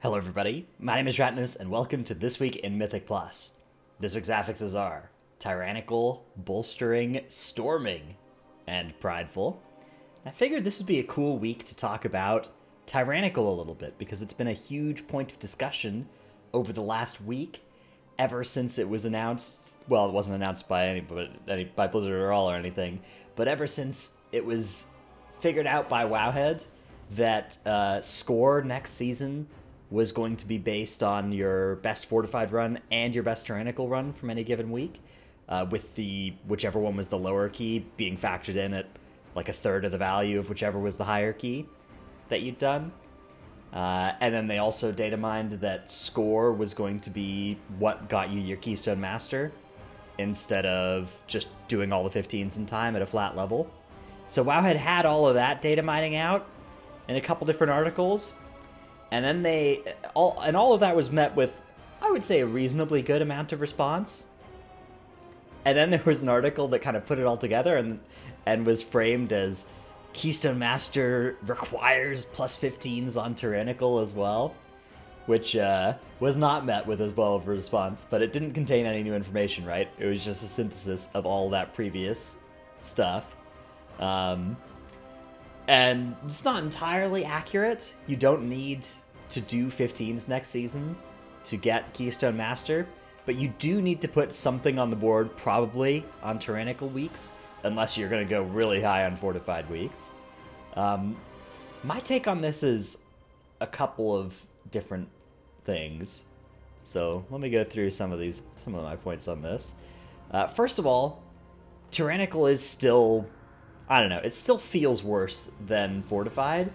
Hello everybody, my name is Ratnus, and welcome to This Week in Mythic Plus. This week's affixes are Tyrannical, Bolstering, Storming, and Prideful. I figured this would be a cool week to talk about Tyrannical a little bit, because it's been a huge point of discussion over the last week, ever since it was announced. Well, it wasn't announced by anybody, by Blizzard at all or anything, but ever since it was figured out by Wowhead that score next season was going to be based on your best fortified run and your best tyrannical run from any given week, with the whichever one was the lower key being factored in at like a third of the value of whichever was the higher key that you'd done. And then they also data mined that score was going to be what got you your Keystone Master instead of just doing all the 15s in time at a flat level. So Wowhead had all of that data mining out in a couple different articles. And then all of that was met with, I would say, a reasonably good amount of response. And then there was an article that kind of put it all together and was framed as Keystone Master requires plus 15s on Tyrannical as well, which was not met with as well of a response, but it didn't contain any new information, right? It was just a synthesis of all that previous stuff. And it's not entirely accurate. You don't need to do 15s next season to get Keystone Master, but you do need to put something on the board, probably on Tyrannical weeks, unless you're going to go really high on Fortified weeks. My take on this is a couple of different things. So let me go through some of my points on this. First of all, Tyrannical is still, I don't know, it still feels worse than Fortified,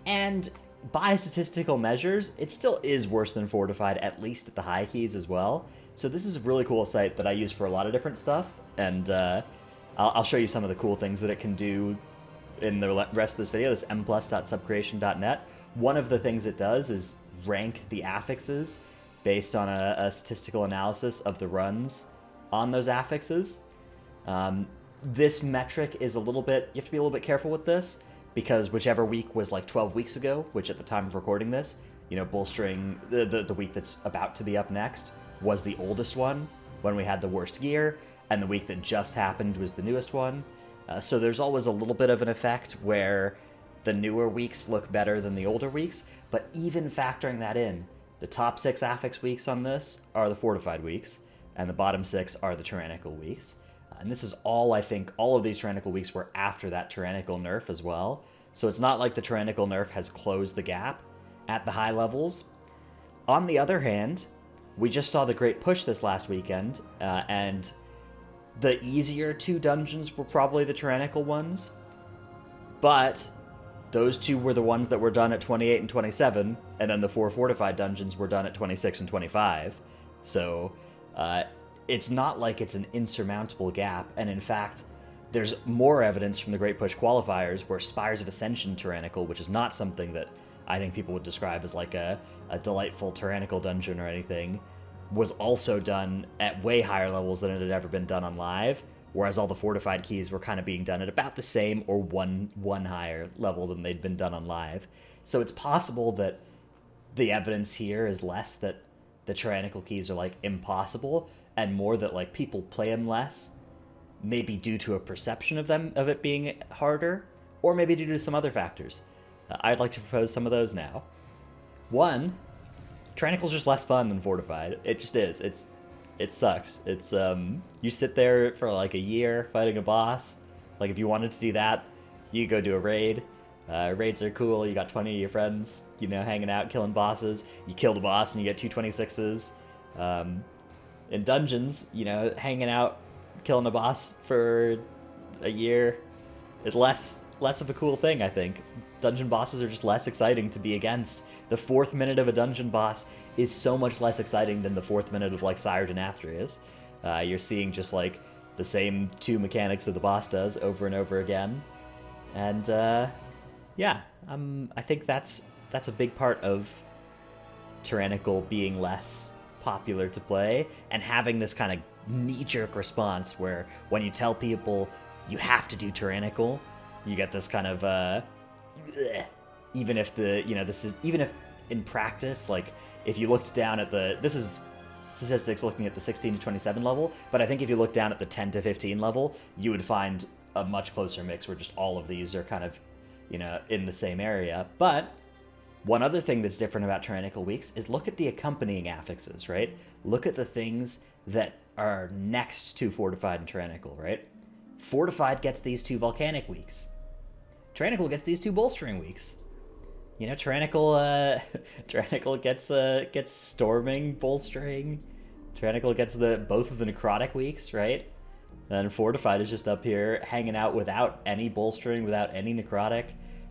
and by statistical measures, it still is worse than Fortified, at least at the high keys as well. So this is a really cool site that I use for a lot of different stuff, and I'll show you some of the cool things that it can do in the rest of this video, this mplus.subcreation.net. One of the things it does is rank the affixes based on a statistical analysis of the runs on those affixes. This metric is a little bit, you have to be a little bit careful with this, because whichever week was like 12 weeks ago, which at the time of recording this, you know, Bolstering, the week that's about to be up next, was the oldest one, when we had the worst gear, and the week that just happened was the newest one. So there's always a little bit of an effect where the newer weeks look better than the older weeks, but even factoring that in, the top 6 affix weeks on this are the Fortified weeks, and the bottom 6 are the Tyrannical weeks. And this is all, I think, all of these Tyrannical weeks were after that Tyrannical nerf as well. So it's not like the Tyrannical nerf has closed the gap at the high levels. On the other hand, we just saw the Great Push this last weekend, and the easier 2 dungeons were probably the Tyrannical ones. But those 2 were the ones that were done at 28 and 27, and then the 4 Fortified dungeons were done at 26 and 25. So, it's not like it's an insurmountable gap, and in fact, there's more evidence from the Great Push qualifiers where Spires of Ascension Tyrannical, which is not something that I think people would describe as like a delightful Tyrannical dungeon or anything, was also done at way higher levels than it had ever been done on live, whereas all the Fortified keys were kind of being done at about the same or one higher level than they'd been done on live. So it's possible that the evidence here is less that the Tyrannical keys are like impossible, and more that like people play them less, maybe due to a perception of it being harder, or maybe due to some other factors. I'd like to propose some of those now. One, Tyrannical's just less fun than Fortified. It just is. It sucks. It's you sit there for like a year fighting a boss. Like if you wanted to do that, you go do a raid. Raids are cool. You got 20 of your friends, you know, hanging out, killing bosses. You kill the boss and you get 226s. In dungeons, you know, hanging out, killing a boss for a year is less of a cool thing, I think. Dungeon bosses are just less exciting to be against. The 4th minute of a dungeon boss is so much less exciting than the 4th minute of, like, Sire Denathri is. You're seeing just, like, the same 2 mechanics that the boss does over and over again. And, yeah, I think that's a big part of Tyrannical being less popular to play, and having this kind of knee-jerk response where when you tell people you have to do Tyrannical, you get this kind of even if in practice, like if you looked down at this is statistics looking at the 16 to 27 level, but I think if you look down at the 10 to 15 level, you would find a much closer mix where just all of these are kind of, in the same area. But one other thing that's different about Tyrannical weeks is look at the accompanying affixes, right? Look at the things that are next to Fortified and Tyrannical, right? Fortified gets these 2 Volcanic weeks. Tyrannical gets these 2 Bolstering weeks. Tyrannical gets Storming, Bolstering. Tyrannical gets both of the Necrotic weeks, right? Then Fortified is just up here hanging out without any Bolstering, without any Necrotic.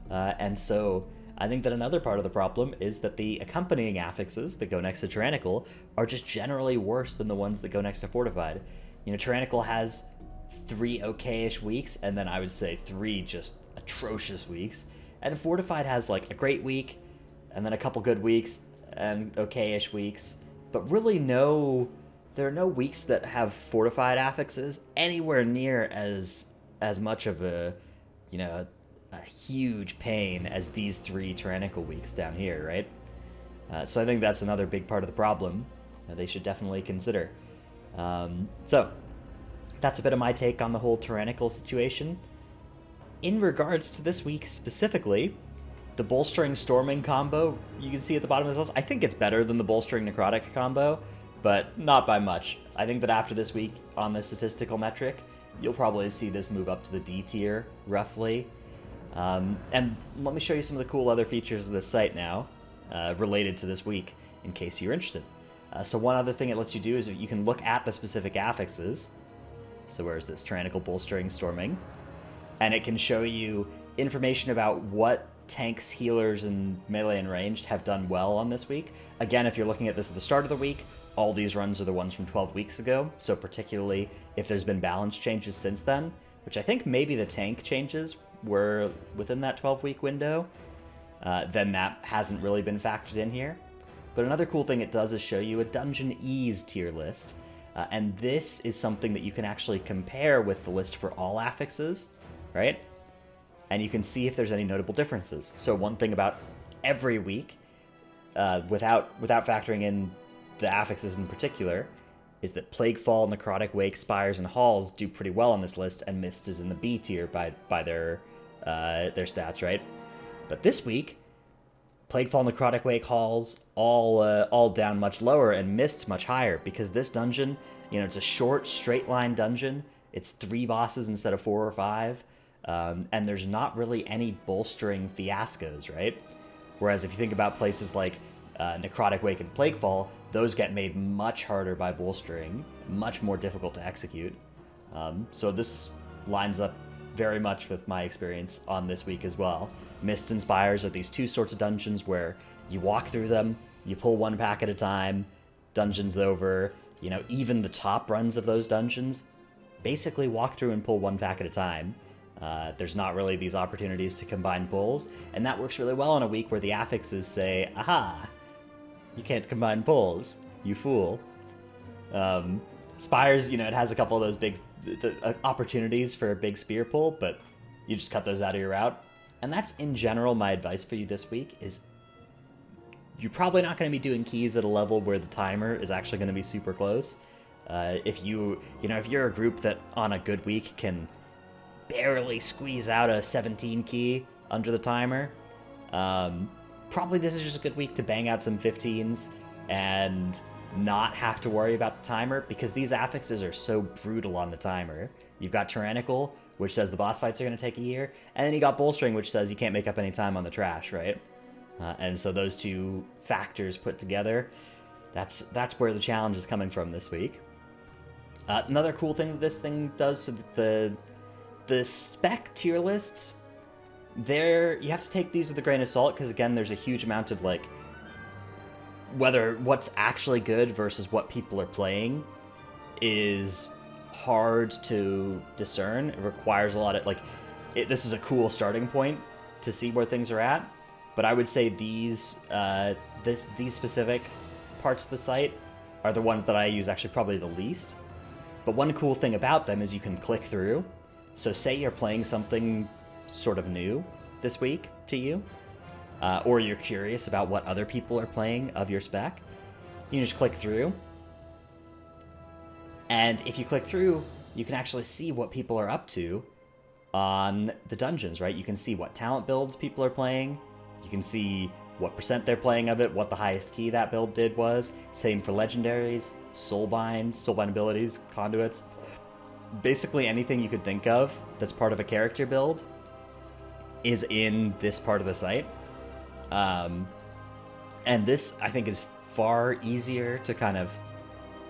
And so I think that another part of the problem is that the accompanying affixes that go next to Tyrannical are just generally worse than the ones that go next to Fortified. Tyrannical has 3 okay-ish weeks, and then I would say 3 just atrocious weeks. And Fortified has like a great week, and then a couple good weeks, and okay-ish weeks. But really there are no weeks that have Fortified affixes anywhere near as much of a huge pain as these 3 Tyrannical weeks down here, right? So I think that's another big part of the problem that they should definitely consider. So that's a bit of my take on the whole Tyrannical situation. In regards to this week specifically, the Bolstering Storming combo you can see at the bottom of this list, I think it's better than the Bolstering Necrotic combo, but not by much. I think that after this week on the statistical metric, you'll probably see this move up to the D tier, roughly. And let me show you some of the cool other features of this site now, related to this week, in case you're interested. So one other thing it lets you do is you can look at the specific affixes. So where's this? Tyrannical, Bolstering, Storming. And it can show you information about what tanks, healers, and melee and ranged have done well on this week. Again, if you're looking at this at the start of the week, all these runs are the ones from 12 weeks ago, so particularly if there's been balance changes since then, which I think maybe the tank changes were within that 12-week window, then that hasn't really been factored in here. But another cool thing it does is show you a Dungeon Ease tier list, and this is something that you can actually compare with the list for all affixes, right? And you can see if there's any notable differences. So one thing about every week, without factoring in the affixes in particular, is that Plaguefall, Necrotic Wake, Spires, and Halls do pretty well on this list, and Mist is in the B tier by their stats, right? But this week, Plaguefall, Necrotic Wake, Halls, all down much lower, and Mist's much higher, because this dungeon, it's a short, straight-line dungeon. It's 3 bosses instead of 4 or 5, and there's not really any bolstering fiascos, right? Whereas if you think about places like Necrotic Wake and Plaguefall, those get made much harder by bolstering, much more difficult to execute. So this lines up very much with my experience on this week as well. Mists and Spires are these 2 sorts of dungeons where you walk through them, you pull 1 pack at a time, dungeon's over. Even the top runs of those dungeons basically walk through and pull 1 pack at a time. There's not really these opportunities to combine pulls, and that works really well on a week where the affixes say, aha, you can't combine pulls, you fool. Spires, it has a couple of those big opportunities for a big spear pull, but you just cut those out of your route. And that's, in general, my advice for you this week is you're probably not going to be doing keys at a level where the timer is actually going to be super close. If you're a group that on a good week can barely squeeze out a 17 key under the timer, probably this is just a good week to bang out some 15s and not have to worry about the timer, because these affixes are so brutal on the timer. You've got Tyrannical, which says the boss fights are going to take a year, and then you got Bolstering, which says you can't make up any time on the trash, right? And so those 2 factors put together, that's where the challenge is coming from this week. Another cool thing that this thing does, so that the spec tier lists, you have to take these with a grain of salt, because again, there's a huge amount of what's actually good versus what people are playing is hard to discern. It requires a lot of this is a cool starting point to see where things are at, but I would say these specific parts of the site are the ones that I use actually probably the least. But one cool thing about them is you can click through. So say you're playing something sort of new this week to you, or you're curious about what other people are playing of your spec, you can just click through. And if you click through, you can actually see what people are up to on the dungeons, right? You can see what talent builds people are playing. You can see what percent they're playing of it, what the highest key that build did was. Same for legendaries, soulbind abilities, conduits. Basically anything you could think of that's part of a character build is in this part of the site. And this, I think, is far easier to kind of,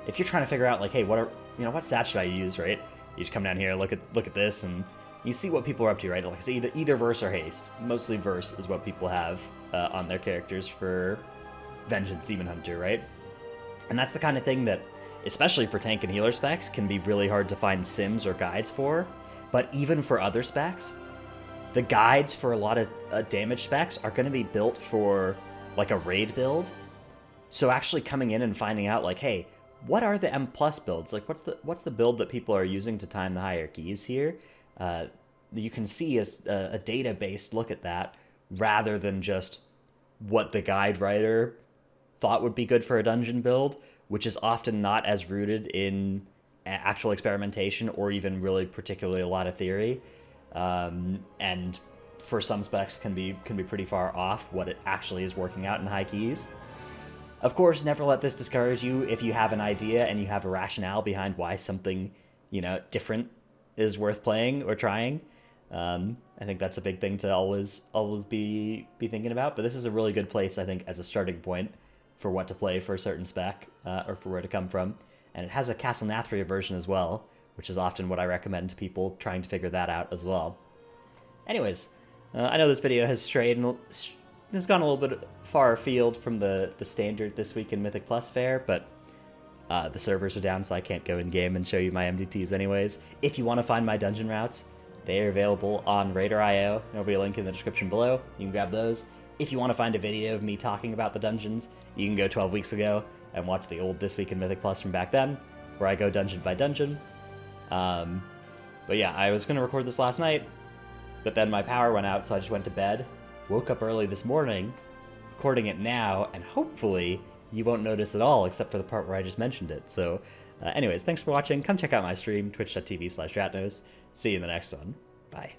if you're trying to figure out, like, hey, what stats should I use, right? You just come down here, look at this, and you see what people are up to, right? Like, it's either verse or haste. Mostly verse is what people have on their characters for Vengeance Demon Hunter, right? And that's the kind of thing that, especially for tank and healer specs, can be really hard to find sims or guides for. But even for other specs, the guides for a lot of damage specs are going to be built for, like, a raid build. So actually coming in and finding out, like, hey, what are the M+ builds? Like, what's the build that people are using to time the higher keys here? You can see a data-based look at that rather than just what the guide writer thought would be good for a dungeon build, which is often not as rooted in actual experimentation or even really particularly a lot of theory. And for some specs can be pretty far off what it actually is working out in high keys. Of course, never let this discourage you if you have an idea and you have a rationale behind why something, different is worth playing or trying. I think that's a big thing to always be thinking about. But this is a really good place, I think, as a starting point for what to play for a certain spec or for where to come from. And it has a Castle Nathria version as well, which is often what I recommend to people trying to figure that out as well. Anyways, I know this video has strayed and has gone a little bit far afield from the standard This Week in Mythic Plus fare, but the servers are down, so I can't go in-game and show you my MDTs anyways. If you want to find my dungeon routes, they are available on Raider.io. There'll be a link in the description below. You can grab those. If you want to find a video of me talking about the dungeons, you can go 12 weeks ago and watch the old This Week in Mythic Plus from back then, where I go dungeon by dungeon. But yeah, I was going to record this last night, but then my power went out, so I just went to bed. Woke up early this morning, recording it now, and hopefully you won't notice at all except for the part where I just mentioned it. So anyways, thanks for watching. Come check out my stream, twitch.tv/dratnos. See you in the next one. Bye.